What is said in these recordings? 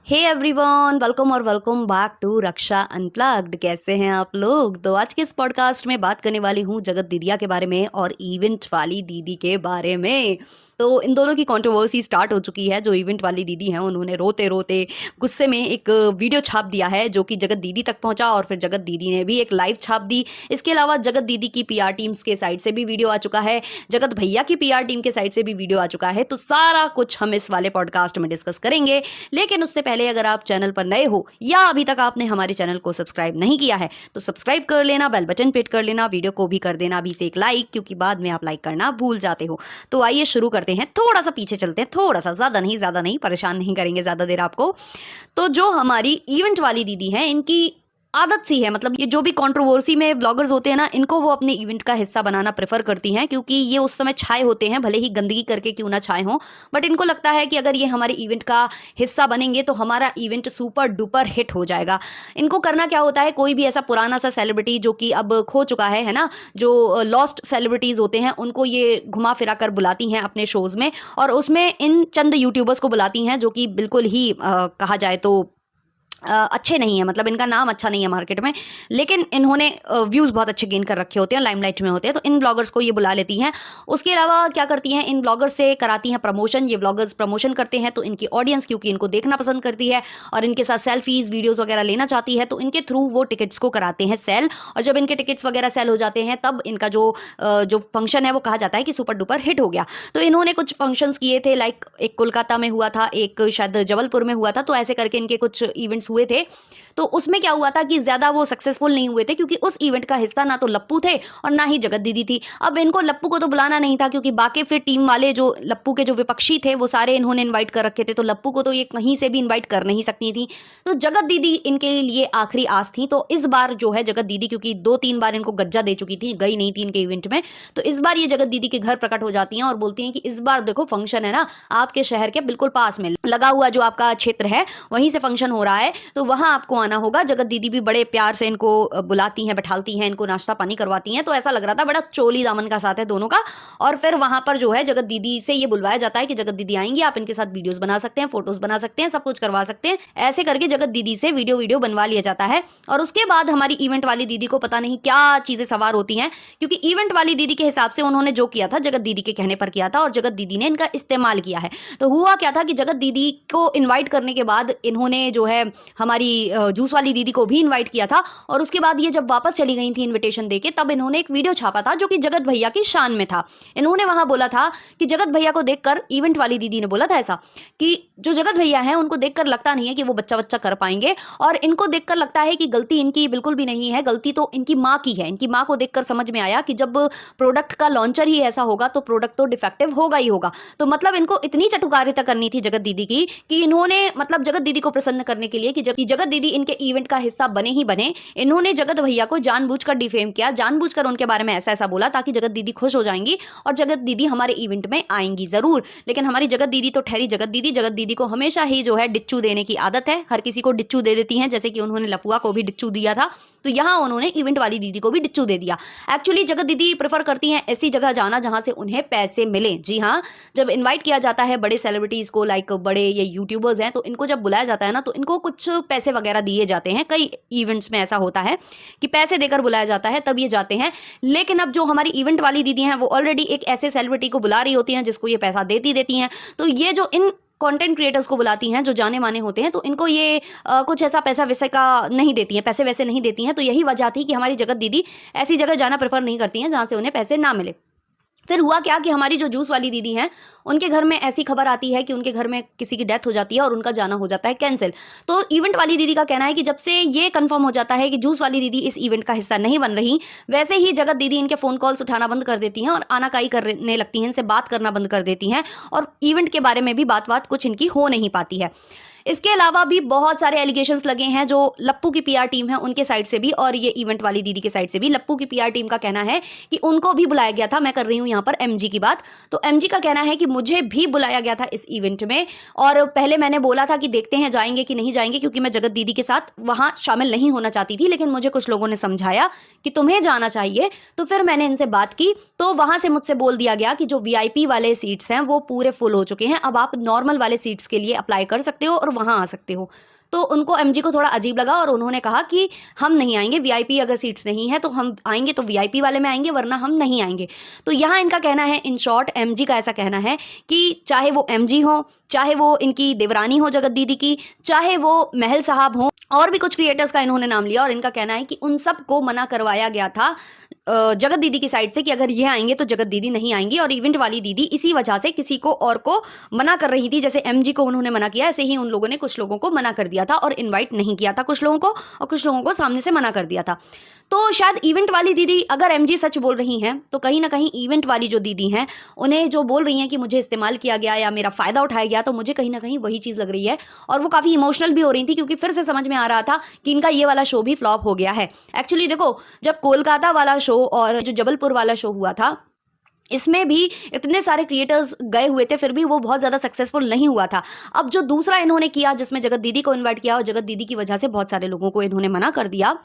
हे everyone, welcome और welcome back to Raksha Unplugged. कैसे हैं आप लोग? तो आज के इस पॉडकास्ट में बात करने वाली हूँ जगत दीदिया के बारे में और इवेंट वाली दीदी के बारे में। तो इन दोनों की कंट्रोवर्सी स्टार्ट हो चुकी है। जो इवेंट वाली दीदी हैं उन्होंने रोते रोते गुस्से में एक वीडियो छाप दिया है जो कि जगत दीदी तक पहुंचा और फिर जगत दीदी ने भी एक लाइव छाप दी। इसके अलावा जगत दीदी की पीआर टीम्स के साइड से भी वीडियो आ चुका है, जगत भैया की पीआर टीम के साइड से भी वीडियो आ चुका है। तो सारा कुछ हम इस वाले पॉडकास्ट में डिस्कस करेंगे। लेकिन उससे पहले अगर आप चैनल पर नए हो या अभी तक आपने हमारे चैनल को सब्सक्राइब नहीं किया है तो सब्सक्राइब कर लेना, बेल बटन पे हिट कर लेना, वीडियो को भी कर देना अभी से एक लाइक, क्योंकि बाद में आप लाइक करना भूल जाते हो। तो आइए शुरू करते हैं। थोड़ा सा पीछे चलते हैं, थोड़ा सा, ज्यादा नहीं, परेशान नहीं करेंगे ज्यादा देर आपको। तो जो हमारी इवेंट वाली दीदी हैं इनकी आदत सी है, मतलब ये जो भी कंट्रोवर्सी में ब्लॉगर्स होते हैं ना, इनको वो अपने इवेंट का हिस्सा बनाना प्रेफर करती हैं, क्योंकि ये उस समय छाए होते हैं, भले ही गंदगी करके क्यों ना छाए हों, बट इनको लगता है कि अगर ये हमारे इवेंट का हिस्सा बनेंगे तो हमारा इवेंट सुपर डुपर हिट हो जाएगा। इनको करना क्या होता है, कोई भी ऐसा पुराना सा सेलिब्रिटी जो कि अब खो चुका है ना, जो लॉस्ट सेलिब्रिटीज होते हैं, उनको ये घुमा फिरा कर बुलाती हैं अपने शोज में, और उसमें इन चंद यूट्यूबर्स को बुलाती हैं जो कि बिल्कुल ही कहा जाए तो अच्छे नहीं है, मतलब इनका नाम अच्छा नहीं है मार्केट में, लेकिन इन्होंने व्यूज़ बहुत अच्छे गेन कर रखे होते हैं, लाइमलाइट में होते हैं, तो इन ब्लॉगर्स को ये बुला लेती हैं। उसके अलावा क्या करती हैं, इन ब्लॉगर्स से कराती हैं प्रमोशन। ये ब्लॉगर्स प्रमोशन करते हैं तो इनकी ऑडियंस, क्योंकि इनको देखना पसंद करती है और इनके साथ सेल्फीज वीडियोज़ वगैरह लेना चाहती है, तो इनके थ्रू वो टिकट्स को कराते हैं सेल। और जब इनके टिकट्स वगैरह सेल हो जाते हैं तब इनका जो फंक्शन है वो कहा जाता है कि सुपर डुपर हिट हो गया। तो इन्होंने कुछ फंक्शंस किए थे, लाइक एक कोलकाता में हुआ था, एक शायद जबलपुर में हुआ था, तो ऐसे करके इनके कुछ इवेंट्स हुए थे। तो उसमें क्या हुआ था कि ज़्यादा वो सक्सेसफुल नहीं हुए थे, क्योंकि उस इवेंट का हिस्सा ना तो लप्पू थे और ना ही जगत दीदी थी। अब इनको लप्पू को तो बुलाना नहीं था, क्योंकि बाकी फिर टीम वाले जो लप्पू के जो विपक्षी थे वो सारे इन्होंने इन्वाइट कर रखे थे, तो लप्पू को तो ये कहीं से भी इन्वाइट कर नहीं सकती थी। तो जगत दीदी इनके लिए आखिरी आस थी। तो इस बार जो है जगत दीदी, क्योंकि 2-3 बार इनको गज्जा दे चुकी थी, गई नहीं थी इनके इवेंट में, तो इस बार ये जगत दीदी के घर प्रकट हो जाती हैं और बोलती हैं कि इस बार देखो फंक्शन है ना आपके शहर के बिल्कुल पास में लगा हुआ, जो आपका क्षेत्र है वहीं से फंक्शन हो रहा है, तो वहां आपको आना होगा। जगत दीदी भी बड़े प्यार से इनको बुलाती हैं, बैठालती हैं, इनको नाश्ता पानी करवाती हैं। तो ऐसा लग रहा था बड़ा चोली दामन का साथ है दोनों का। और फिर वहां पर जो है जगत दीदी से ये बुलवाया जाता है कि जगत दीदी आएंगी, आप इनके साथ वीडियोस बना सकते हैं, फोटोज बना सकते हैं, सब कुछ करवा सकते हैं। ऐसे करके जगत दीदी से वीडियो बनवा लिया जाता है। और उसके बाद हमारी इवेंट वाली दीदी को पता नहीं क्या चीजें सवार होती हैं, क्योंकि इवेंट वाली दीदी के हिसाब से उन्होंने जो किया था जगत दीदी के कहने पर किया था और जगत दीदी ने इनका इस्तेमाल किया है। तो हुआ क्या था कि जगत दीदी को इन्वाइट करने के बाद इन्होंने जो है हमारी जूस वाली दीदी को भी इन्वाइट किया था, और उसके बाद ये जब वापस चली गई थी इनविटेशन देके, तब इन्होंने एक वीडियो छापा था जो कि जगत भैया की शान में था। इन्होंने वहां बोला था कि जगत भैया को देखकर, इवेंट वाली दीदी ने बोला था ऐसा कि जो जगत भैया हैं उनको देखकर लगता नहीं है कि वो बच्चा बच्चा कर पाएंगे, और इनको देखकर लगता है कि गलती इनकी बिल्कुल भी नहीं है, गलती तो इनकी माँ की है। इनकी माँ को देखकर समझ में आया कि जब प्रोडक्ट का लॉन्चर ही ऐसा होगा तो प्रोडक्ट तो डिफेक्टिव होगा ही होगा। तो मतलब इनको इतनी चटुकारिता करनी थी जगत दीदी की कि इन्होंने, मतलब जगत दीदी को प्रसन्न करने के लिए कि जगत दीदी इनके इवेंट का हिस्सा बने ही बने, इन्होंने जगत भैया को जानबूझकर डिफेम किया, जानबूझकर उनके बारे में ऐसा ऐसा बोला ताकि जगत दीदी खुश हो जाएंगी और जगत दीदी हमारे इवेंट में आएंगी जरूर। लेकिन हमारी जगत दीदी तो ठहरी जगत दीदी। जगत दीदी को हमेशा ही जो है डिच्चू देने की आदत है, हर किसी को डिच्चू दे देती हैं, जैसे कि उन्होंने लपुआ को भी डिच्चू दिया था, तो यहाँ उन्होंने इवेंट वाली दीदी को भी डिच्चू दे दिया। एक्चुअली जगत दीदी प्रेफर करती हैं ऐसी जगह जाना जहां से उन्हें पैसे मिले। जी हाँ, जब इन्वाइट किया जाता है बड़े सेलिब्रिटीज को, लाइक बड़े ये यूट्यूबर्स हैं, तो इनको जब बुलाया जाता है ना, तो इनको कुछ पैसे वगैरह दिए जाते हैं। कई इवेंट्स में ऐसा होता है कि पैसे देकर बुलाया जाता है तब ये जाते हैं। लेकिन अब जो हमारी इवेंट वाली दीदी हैं वो ऑलरेडी एक ऐसे सेलिब्रिटी को बुला रही होती हैं जिसको ये पैसा देती हैं। तो ये जो इन कंटेंट क्रिएटर्स को बुलाती हैं जो जाने माने होते हैं, तो इनको ये कुछ ऐसा पैसा वैसे का नहीं देती हैं, पैसे वैसे नहीं देती हैं। तो यही वजह थी कि हमारी जगत दीदी ऐसी जगह जाना प्रेफर नहीं करती हैं जहाँ से उन्हें पैसे ना मिले। फिर हुआ क्या कि हमारी जो जूस वाली दीदी हैं उनके घर में ऐसी खबर आती है कि उनके घर में किसी की डेथ हो जाती है और उनका जाना हो जाता है कैंसिल। तो इवेंट वाली दीदी का कहना है कि जब से ये कंफर्म हो जाता है कि जूस वाली दीदी इस इवेंट का हिस्सा नहीं बन रही, वैसे ही जगत दीदी इनके फ़ोन कॉल्स उठाना बंद कर देती हैं और आनाकानी करने लगती हैं, इनसे बात करना बंद कर देती हैं, और इवेंट के बारे में भी बात कुछ इनकी हो नहीं पाती है। इसके अलावा भी बहुत सारे एलिगेशंस लगे हैं जो लप्पू की पीआर टीम है उनके साइड से भी और ये इवेंट वाली दीदी के साइड से भी। लप्पू की पीआर टीम का कहना है कि उनको भी बुलाया गया था। मैं कर रही हूँ यहाँ पर एमजी की बात। तो एमजी का कहना है कि मुझे भी बुलाया गया था इस इवेंट में, और पहले मैंने बोला था कि देखते हैं जाएंगे कि नहीं जाएंगे, क्योंकि मैं जगत दीदी के साथ वहाँ शामिल नहीं होना चाहती थी, लेकिन मुझे कुछ लोगों ने समझाया कि तुम्हें जाना चाहिए। तो फिर मैंने इनसे बात की, तो वहाँ से मुझसे बोल दिया गया कि जो वीआईपी वाले सीट्स हैं वो पूरे फुल हो चुके हैं, अब आप नॉर्मल वाले सीट्स के लिए अप्लाई कर सकते हो और वहाँ आ सकते हो। तो उनको एमजी को थोड़ा अजीब लगा और उन्होंने कहा कि हम नहीं आएँगे, वीआईपी अगर सीट्स नहीं है तो हम आएँगे तो वीआईपी वाले में आएँगे वरना हम नहीं आएँगे। तो यहाँ इनका कहना है, इन शॉर्ट एमजी का ऐसा कहना है कि चाहे वो एमजी हो, चाहे वो इनकी देवरानी हो जगत दीदी की, चाहे वो महल साहब हों, और भी कुछ क्रिएटर्स का इन्होंने नाम लिया और इनका कहना है कि उन सबको मना करवाया गया था जगत दीदी की साइड से कि अगर ये आएँगे तो जगत दीदी नहीं आएँगी, और इवेंट वाली दीदी इसी वजह से किसी को और को मना कर रही थी। जैसे एमजी को उन्होंने मना किया, ऐसे ही उन लोगों ने कुछ लोगों को मना कर दिया था और इनवाइट नहीं किया था कुछ लोगों को, और कुछ लोगों को सामने से मना कर दिया था। तो शायद इवेंट वाली दीदी, अगर एमजी सच बोल रही हैं तो कहीं न कहीं इवेंट वाली जो दीदी हैं, उन्हें जो बोल रही हैं कि मुझे इस्तेमाल किया गया या मेरा फ़ायदा उठाया गया, तो मुझे कहीं न कहीं वही चीज़ लग रही है। और वो काफ़ी इमोशनल भी हो रही थी क्योंकि फिर से समझ में आ रहा था कि इनका ये वाला शो भी फ्लॉप हो गया है। एक्चुअली देखो, जब कोलकाता वाला शो और जो जबलपुर वाला शो हुआ था, इसमें भी इतने सारे क्रिएटर्स गए हुए थे, फिर भी वो बहुत ज़्यादा सक्सेसफुल नहीं हुआ था। अब जो दूसरा इन्होंने किया जिसमें जगत दीदी को इनवाइट किया और जगत दीदी की वजह से बहुत सारे लोगों को इन्होंने मना कर दिया,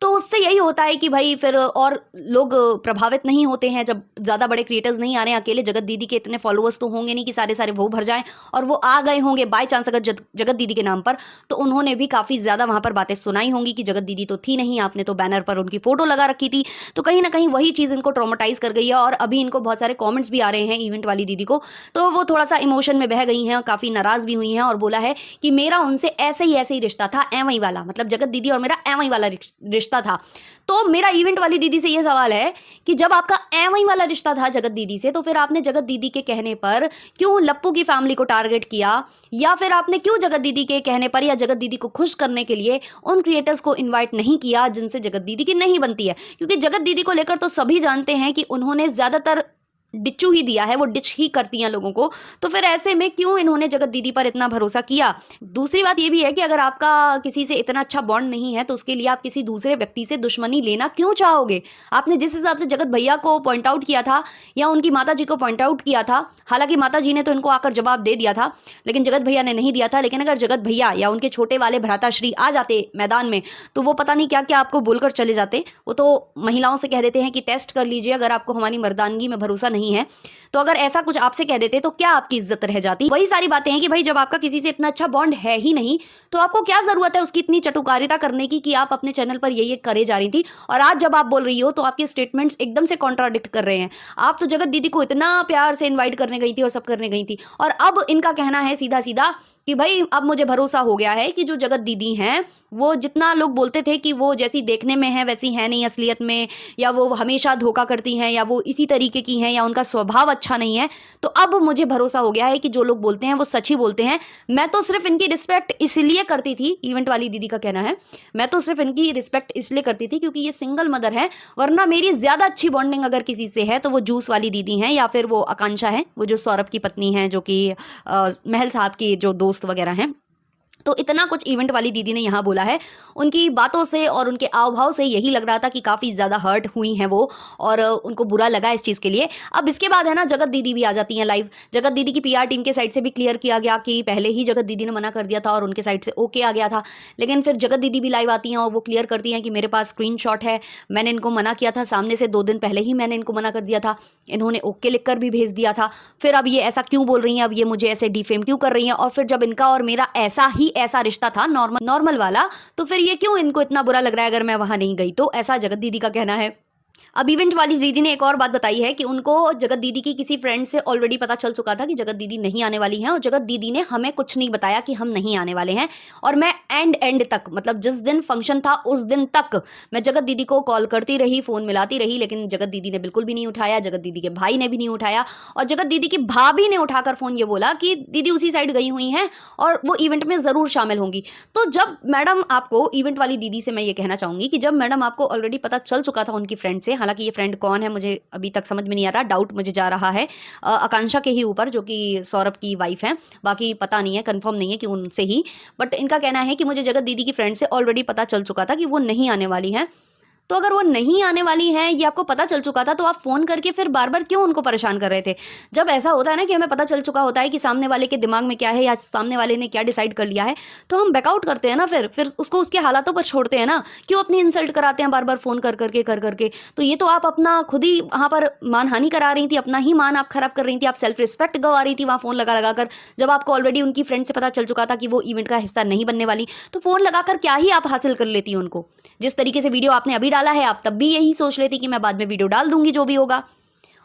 तो उससे यही होता है कि भाई फिर और लोग प्रभावित नहीं होते हैं जब ज़्यादा बड़े क्रिएटर्स नहीं आ रहे हैं। अकेले जगत दीदी के इतने फॉलोअर्स तो होंगे नहीं कि सारे-सारे वो भर जाएँ, और वो आ गए होंगे बाय चांस अगर जगत दीदी के नाम पर, तो उन्होंने भी काफ़ी ज़्यादा वहाँ पर बातें सुनाई होंगी कि जगत दीदी तो थी नहीं, आपने तो बैनर पर उनकी फ़ोटो लगा रखी थी। तो कहीं न कहीं वही चीज़ इनको ट्रॉमाटाइज़ कर गई है और अभी इनको बहुत सारे कमेंट्स भी आ रहे हैं इवेंट वाली दीदी को, तो वो थोड़ा-सा इमोशन में बह गई हैं और काफ़ी नाराज़ भी हुई हैं और बोला है कि मेरा उनसे ऐसे ही रिश्ता था, एवं वाला, मतलब जगत दीदी और मेरा एवं वाला रिश्ता था। तो मेरा इवेंट वाली दीदी से ये सवाल है कि जब आपका एवं वाला रिश्ता था जगत दीदी से, तो फिर आपने जगत दीदी के कहने पर क्यों लप्पू की फैमिली को टारगेट किया, या फिर आपने क्यों जगत दीदी के कहने पर या जगत दीदी को खुश करने के लिए उन क्रिएटर्स को इनवाइट नहीं किया जिनसे जगत दीदी की नहीं बनती है? क्योंकि जगत दीदी को लेकर तो सभी जानते हैं कि उन्होंने ज़्यादातर डिच्चू ही दिया है, वो डिच ही करती हैं लोगों को, तो फिर ऐसे में क्यों इन्होंने जगत दीदी पर इतना भरोसा किया? दूसरी बात ये भी है कि अगर आपका किसी से इतना अच्छा बॉन्ड नहीं है, तो उसके लिए आप किसी दूसरे व्यक्ति से दुश्मनी लेना क्यों चाहोगे? आपने जिस हिसाब से जगत भैया को पॉइंट आउट किया था या उनकी माताजी को पॉइंट आउट किया था, हालाँकि माताजी ने तो इनको आकर जवाब दे दिया था, लेकिन जगत भैया ने नहीं दिया था। लेकिन अगर जगत भैया या उनके छोटे वाले भ्राताश्री आ जाते मैदान में, तो वो पता नहीं क्या-क्या आपको बोलकर चले जाते। वो तो महिलाओं से कह देते हैं कि टेस्ट कर लीजिए, अगर आपको हमारी मर्दानगी में भरोसा नहीं है, तो अगर ऐसा कुछ आपसे कह देते तो क्या आपकी इज्जत रह जाती? वही सारी बातें हैं कि भाई जब आपका किसी से इतना अच्छा बॉन्ड है ही नहीं, तो आपको क्या ज़रूरत है उसकी इतनी चटुकारिता करने की कि आप अपने चैनल पर ये करे जा रही थी, और आज जब आप बोल रही हो तो आपके स्टेटमेंट्स एकदम से कॉन्ट्राडिक्ट कर रहे हैं। आप तो जगत दीदी को इतना प्यार से इनवाइट करने गई थी और सब करने गई थी, और अब इनका कहना है सीधा-सीधा कि भाई अब मुझे भरोसा हो गया है कि जो जगत दीदी हैं, वो जितना लोग बोलते थे कि वो जैसी देखने में है वैसी है नहीं असलियत में, या वो हमेशा धोखा करती हैं, या वो इसी तरीके की हैं, या उनका स्वभाव अच्छा नहीं है, तो अब मुझे भरोसा हो गया है कि जो लोग बोलते हैं वो सच ही बोलते हैं। मैं तो सिर्फ इनकी रिस्पेक्ट इसलिए करती थी, इवेंट वाली दीदी का कहना है, मैं तो सिर्फ इनकी रिस्पेक्ट इसलिए करती थी क्योंकि ये सिंगल मदर है, वरना मेरी ज़्यादा अच्छी बॉन्डिंग अगर किसी से है तो वो जूस वाली दीदी हैं, या फिर वो आकांक्षा है, वो जो सौरभ की पत्नी है, जो कि महल साहब की जो दोस्त वगैरह हैं। तो इतना कुछ इवेंट वाली दीदी ने यहाँ बोला है। उनकी बातों से और उनके हाव-भाव से यही लग रहा था कि काफ़ी ज़्यादा हर्ट हुई हैं वो, और उनको बुरा लगा इस चीज़ के लिए। अब इसके बाद है ना, जगत दीदी भी आ जाती हैं लाइव। जगत दीदी की पीआर टीम के साइड से भी क्लियर किया गया कि पहले ही जगत दीदी ने मना कर दिया था और उनके साइड से ओके आ गया था। लेकिन फिर जगत दीदी भी लाइव आती हैं और वो क्लियर करती हैं कि मेरे पास स्क्रीनशॉट है, मैंने इनको मना किया था सामने से, 2 दिन पहले ही मैंने इनको मना कर दिया था। इन्होंने ओके लिखकर भी भेज दिया था। फिर अब ये ऐसा क्यों बोल रही हैं, अब ये मुझे ऐसे डिफेम क्यों कर रही हैं? और फिर जब इनका और मेरा ऐसा रिश्ता था नॉर्मल वाला, तो फिर ये क्यों इनको इतना बुरा लग रहा है अगर मैं वहां नहीं गई तो? ऐसा जगत दीदी का कहना है। अब इवेंट वाली दीदी ने एक और बात बताई है कि उनको जगत दीदी की किसी फ्रेंड से ऑलरेडी पता चल चुका था कि जगत दीदी नहीं आने वाली हैं, और जगत दीदी ने हमें कुछ नहीं बताया कि हम नहीं आने वाले हैं। और मैं एंड तक, मतलब जिस दिन फंक्शन था उस दिन तक मैं जगत दीदी को कॉल करती रही, फ़ोन मिलाती रही, लेकिन जगत दीदी ने बिल्कुल भी नहीं उठाया, जगत दीदी के भाई ने भी नहीं उठाया, और जगत दीदी की भाभी ने उठाकर फ़ोन ये बोला कि दीदी उसी साइड गई हुई हैं और वो इवेंट में ज़रूर शामिल होंगी। तो जब मैडम आपको, इवेंट वाली दीदी से मैं ये कहना चाहूँगी कि जब मैडम आपको ऑलरेडी पता चल चुका था उनकी फ्रेंड से, हालाँकि ये फ्रेंड कौन है मुझे अभी तक समझ में नहीं आ रहा, डाउट मुझे जा रहा है आकांक्षा के ही ऊपर, जो कि सौरभ की वाइफ है, बाकी पता नहीं है, कंफर्म नहीं है कि उनसे ही, बट इनका कहना है कि मुझे जगत दीदी की फ्रेंड से ऑलरेडी पता चल चुका था कि वो नहीं आने वाली हैं। तो अगर वो नहीं आने वाली हैं, ये आपको पता चल चुका था, तो आप फ़ोन करके फिर बार-बार क्यों उनको परेशान कर रहे थे? जब ऐसा होता है ना कि हमें पता चल चुका होता है कि सामने वाले के दिमाग में क्या है या सामने वाले ने क्या डिसाइड कर लिया है, तो हम बैकआउट करते हैं ना फिर उसको उसके हालातों पर छोड़ते हैं ना। क्यों अपनी इंसल्ट कराते हैं बार-बार फ़ोन कर करके? तो ये तो आप अपना खुद ही वहाँ पर मानहानि करा रही थी, अपना ही मान आप खराब कर रही थी, आप सेल्फ रिस्पेक्ट गँवा रही थी वहाँ फ़ोन लगा-लगा कर। जब आपको ऑलरेडी उनकी फ्रेंड से पता चल चुका था कि वो इवेंट का हिस्सा नहीं बनने वाली, तो फ़ोन लगाकर क्या ही आप हासिल कर लेती उनको? जिस तरीके से वीडियो आपने अभी डाला है, आप तब भी यही सोच लेती कि मैं बाद में वीडियो डाल दूँगी जो भी होगा।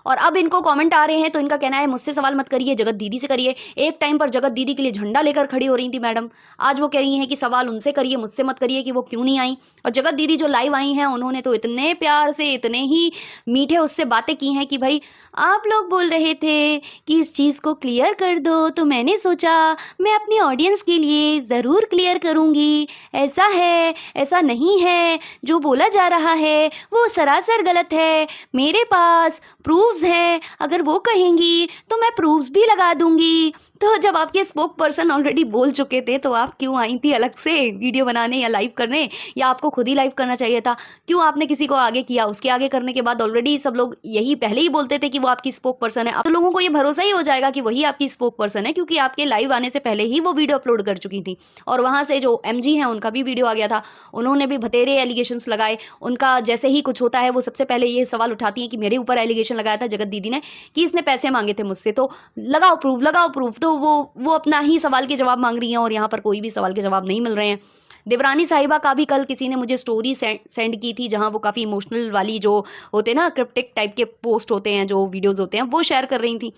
और अब इनको कमेंट आ रहे हैं तो इनका कहना है मुझसे सवाल मत करिए, जगत दीदी से करिए। एक टाइम पर जगत दीदी के लिए झंडा लेकर खड़ी हो रही थी मैडम। आज वो कह रही हैं कि सवाल उनसे करिए, मुझसे मत करिए कि वो क्यों नहीं आई। और जगत दीदी जो लाइव आई हैं उन्होंने तो इतने प्यार से, इतने ही मीठे उससे बातें की हैं कि भाई आप लोग बोल रहे थे कि इस चीज़ को क्लियर कर दो, तो मैंने सोचा मैं अपनी ऑडियंस के लिए ज़रूर क्लियर करूँगी। ऐसा है, ऐसा नहीं है, जो बोला जा रहा है वो सरासर गलत है। मेरे पास प्रूफ्स हैं, अगर वो कहेंगी तो मैं प्रूफ्स भी लगा दूँगी। तो जब आपके स्पोक पर्सन ऑलरेडी बोल चुके थे तो आप क्यों आई थी अलग से वीडियो बनाने या लाइव करने, या आपको खुद ही लाइव करना चाहिए था? क्यों आपने किसी को आगे किया? उसके आगे करने के बाद ऑलरेडी सब लोग यही पहले ही बोलते थे कि वो आपकी स्पोक पर्सन है। अब तो लोगों को ये भरोसा ही हो जाएगा कि वही आपकी स्पोक पर्सन है, क्योंकि आपके लाइव आने से पहले ही वो वीडियो अपलोड कर चुकी थी। और वहाँ से जो एमजी हैं उनका भी वीडियो आ गया था। उन्होंने भी बतेरे एलिगेशंस लगाए। उनका जैसे ही कुछ होता है वो सबसे पहले ये सवाल उठाती हैं कि मेरे ऊपर एलिगेशन लगाया था जगत दीदी ने कि इसने पैसे मांगे थे मुझसे, तो लगाओ प्रूफ, लगाओ प्रूफ। तो वो अपना ही सवाल के जवाब मांग रही हैं और यहाँ पर कोई भी सवाल के जवाब नहीं मिल रहे हैं। देवरानी साहिबा का भी कल किसी ने मुझे स्टोरी सेंड की थी, जहाँ वो काफ़ी इमोशनल वाली जो होते हैं ना, क्रिप्टिक टाइप के पोस्ट होते हैं, जो वीडियोज़ होते हैं, वो शेयर कर रही थी।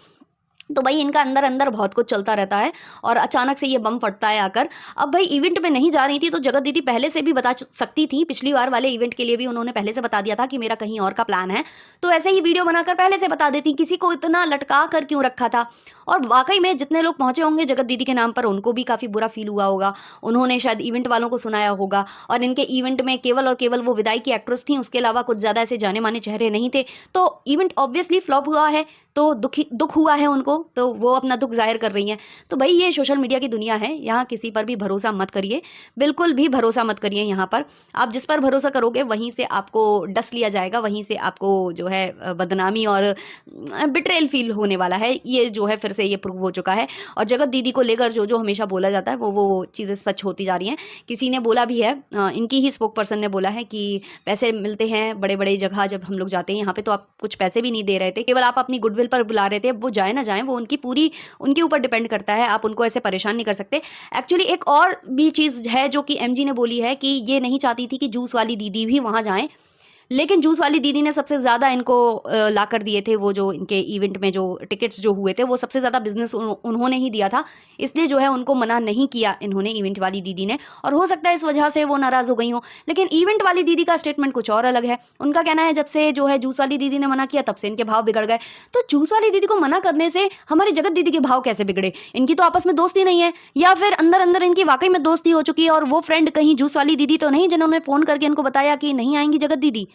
तो भाई इनका अंदर-अंदर बहुत कुछ चलता रहता है और अचानक से ये बम फटता है आकर। अब भाई इवेंट में नहीं जा रही थी तो जगत दीदी पहले से भी बता सकती थी, पिछली बार वाले इवेंट के लिए भी उन्होंने पहले से बता दिया था कि मेरा कहीं और का प्लान है। तो ऐसे ही वीडियो बनाकर पहले से बता देती, किसी को इतना लटका कर क्यों रखा था? और वाक़ई में जितने लोग पहुँचे होंगे जगत दीदी के नाम पर, उनको भी काफ़ी बुरा फ़ील हुआ होगा। उन्होंने शायद इवेंट वालों को सुनाया होगा और इनके इवेंट में केवल और केवल वो विदाई की एक्ट्रेस थीं, उसके अलावा कुछ ज़्यादा ऐसे जाने-माने चेहरे नहीं थे। तो इवेंट ऑब्वियसली फ्लॉप हुआ है, तो दुःख हुआ है उनको, तो वो अपना दुःख ज़ाहिर कर रही हैं। तो भई ये सोशल मीडिया की दुनिया है, यहाँ किसी पर भी भरोसा मत करिए, बिल्कुल भी भरोसा मत करिए यहाँ पर। आप जिस पर भरोसा करोगे वहीं से आपको डस लिया जाएगा, वहीं से आपको जो है बदनामी और बिट्रेयल फ़ील होने वाला है। ये जो है फिर से ये प्रूव हो चुका है। और जगत दीदी को लेकर जो हमेशा बोला जाता है वो चीज़ें सच होती जा रही हैं। किसी ने बोला भी है, इनकी ही स्पोक पर्सन ने बोला है कि पैसे मिलते हैं बड़े-बड़े जगह जब हम लोग जाते हैं, यहाँ पे तो आप कुछ पैसे भी नहीं दे रहे थे, केवल आप अपनी गुडविल पर बुला रहे थे। अब वो जाए ना जाएँ, वो उनके ऊपर डिपेंड करता है, आप उनको ऐसे परेशान नहीं कर सकते। एक्चुअली एक और भी चीज़ है जो कि एमजी ने बोली है कि ये नहीं चाहती थी कि जूस वाली दीदी भी वहाँ जाएँ, लेकिन जूस वाली दीदी ने सबसे ज़्यादा इनको लाकर दिए थे, वो जो इनके इवेंट में जो टिकट्स जो हुए थे, वो सबसे ज़्यादा बिज़नेस उन्होंने ही दिया था। इसलिए जो है उनको मना नहीं किया इन्होंने, इवेंट वाली दीदी ने, और हो सकता है इस वजह से वो नाराज़ हो गई हों। लेकिन इवेंट वाली दीदी का स्टेटमेंट कुछ और अलग है। उनका कहना है जब से जो है जूस वाली दीदी ने मना किया तब से इनके भाव बिगड़ गए। तो जूस वाली दीदी को मना करने से हमारी जगत दीदी के भाव कैसे बिगड़े? इनकी तो आपस में दोस्ती नहीं है, या फिर अंदर-अंदर इनकी वाक़ई में दोस्ती हो चुकी है और वो फ्रेंड कहीं जूस वाली दीदी तो नहीं जिन्होंने फ़ोन करके इनको बताया कि नहीं आएँगी जगत दीदी?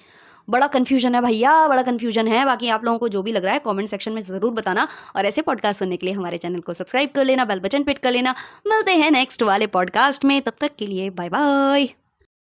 बड़ा कन्फ्यूजन है भैया, बड़ा कन्फ्यूजन है। बाकी आप लोगों को जो भी लग रहा है कमेंट सेक्शन में ज़रूर बताना, और ऐसे पॉडकास्ट सुनने के लिए हमारे चैनल को सब्सक्राइब कर लेना, बेल बटन पे हिट कर लेना। मिलते हैं नेक्स्ट वाले पॉडकास्ट में, तब तक के लिए बाय बाय।